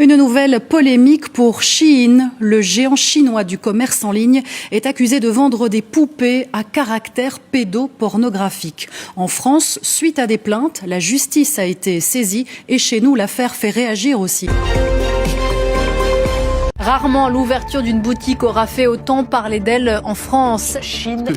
Une nouvelle polémique pour Shein. Le géant chinois du commerce en ligne est accusé de vendre des poupées à caractère pédopornographique. En France, suite à des plaintes, la justice a été saisie et chez nous, l'affaire fait réagir aussi. Rarement l'ouverture d'une boutique aura fait autant parler d'elle en France. Shein. Le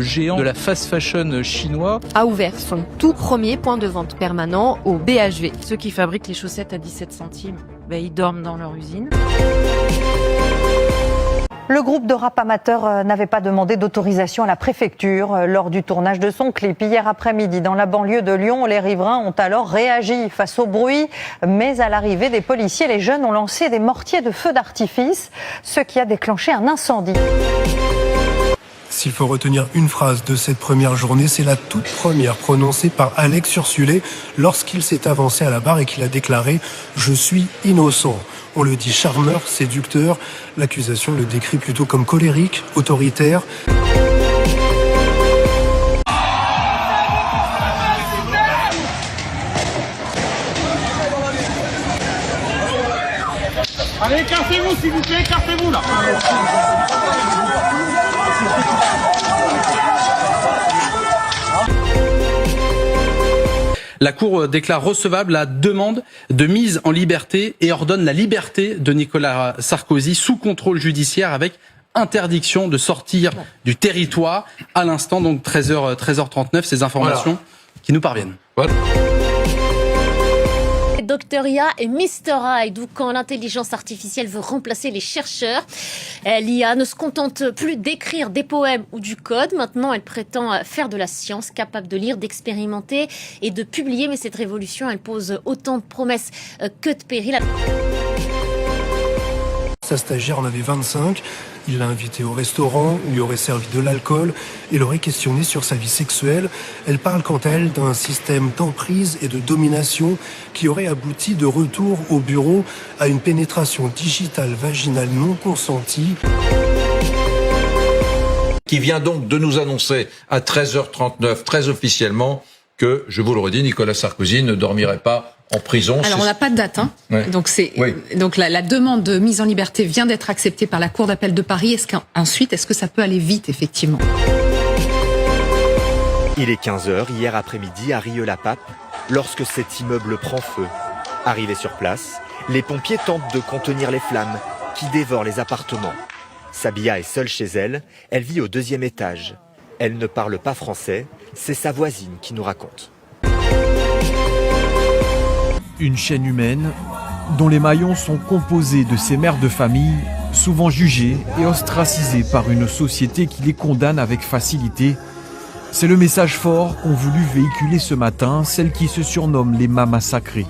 géant de la fast fashion chinois A ouvert son tout premier point de vente permanent au BHV. Ceux qui fabriquent les chaussettes à 17 centimes, ils dorment dans leur usine. Le groupe de rap amateur n'avait pas demandé d'autorisation à la préfecture lors du tournage de son clip. Hier après-midi, dans la banlieue de Lyon, les riverains ont alors réagi face au bruit. Mais à l'arrivée des policiers, les jeunes ont lancé des mortiers de feu d'artifice, ce qui a déclenché un incendie. S'il faut retenir une phrase de cette première journée, c'est la toute première prononcée par Alex Ursulé lorsqu'il s'est avancé à la barre et qu'il a déclaré « Je suis innocent ». On le dit charmeur, séducteur. L'accusation le décrit plutôt comme colérique, autoritaire. Allez, cassez-vous s'il vous plaît, cassez-vous là. La Cour déclare recevable la demande de mise en liberté et ordonne la liberté de Nicolas Sarkozy sous contrôle judiciaire avec interdiction de sortir du territoire. À l'instant, donc 13h39, ces informations qui nous parviennent. Voilà. Dr IA et Mr Hyde, ou quand l'intelligence artificielle veut remplacer les chercheurs. L'IA ne se contente plus d'écrire des poèmes ou du code. Maintenant, elle prétend faire de la science, capable de lire, d'expérimenter et de publier. Mais cette révolution, elle pose autant de promesses que de périls. Sa stagiaire en avait 25. Il l'a invitée au restaurant, lui aurait servi de l'alcool et l'aurait questionnée sur sa vie sexuelle. Elle parle quant à elle d'un système d'emprise et de domination qui aurait abouti de retour au bureau à une pénétration digitale vaginale non consentie. Qui vient donc de nous annoncer à 13h39, très officiellement, que, je vous le redis, Nicolas Sarkozy ne dormirait pas en prison. Alors on n'a pas de date, Ouais. Donc la demande de mise en liberté vient d'être acceptée par la Cour d'appel de Paris. Est-ce que ça peut aller vite, effectivement? Il est 15h, hier après-midi, à Rieux-la-Pape, lorsque cet immeuble prend feu. Arrivés sur place, les pompiers tentent de contenir les flammes qui dévorent les appartements. Sabia est seule chez elle, elle vit au 2e étage. Elle ne parle pas français, c'est sa voisine qui nous raconte. Une chaîne humaine dont les maillons sont composés de ces mères de famille, souvent jugées et ostracisées par une société qui les condamne avec facilité. C'est le message fort qu'ont voulu véhiculer ce matin celles qui se surnomment les mamas sacrées.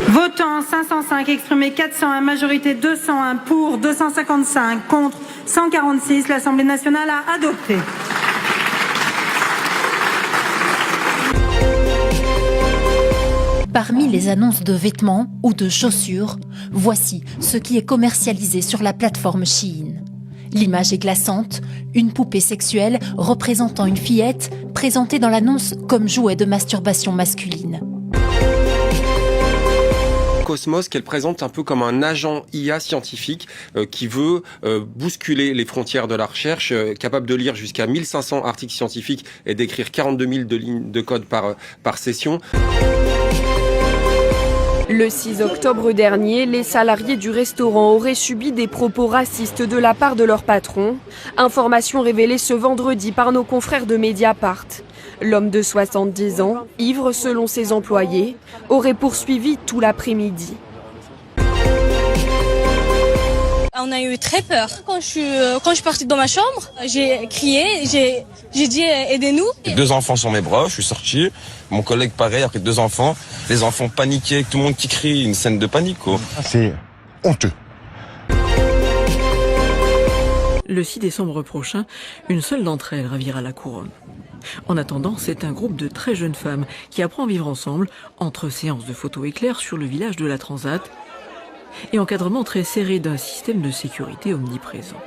Votant 505, exprimé 401, majorité 201, pour 255, contre 146, l'Assemblée nationale a adopté. Parmi les annonces de vêtements ou de chaussures, voici ce qui est commercialisé sur la plateforme Shein. L'image est glaçante, une poupée sexuelle représentant une fillette présentée dans l'annonce comme jouet de masturbation masculine. Cosmos, qu'elle présente un peu comme un agent IA scientifique qui veut bousculer les frontières de la recherche, capable de lire jusqu'à 1500 articles scientifiques et d'écrire 42 000 de lignes de code par session. Le 6 octobre dernier, les salariés du restaurant auraient subi des propos racistes de la part de leur patron. Information révélée ce vendredi par nos confrères de Mediapart. L'homme de 70 ans, ivre selon ses employés, aurait poursuivi tout l'après-midi. On a eu très peur. Quand je suis partie dans ma chambre, j'ai crié, j'ai dit aidez-nous. 2 enfants sur mes bras, je suis sorti. Mon collègue pareil, après 2 enfants. Les enfants paniqués, tout le monde qui crie, une scène de panique, quoi. C'est honteux. Le 6 décembre prochain, une seule d'entre elles ravira la couronne. En attendant, c'est un groupe de très jeunes femmes qui apprend à vivre ensemble entre séances de photos éclairs sur le village de la Transat et encadrement très serré d'un système de sécurité omniprésent.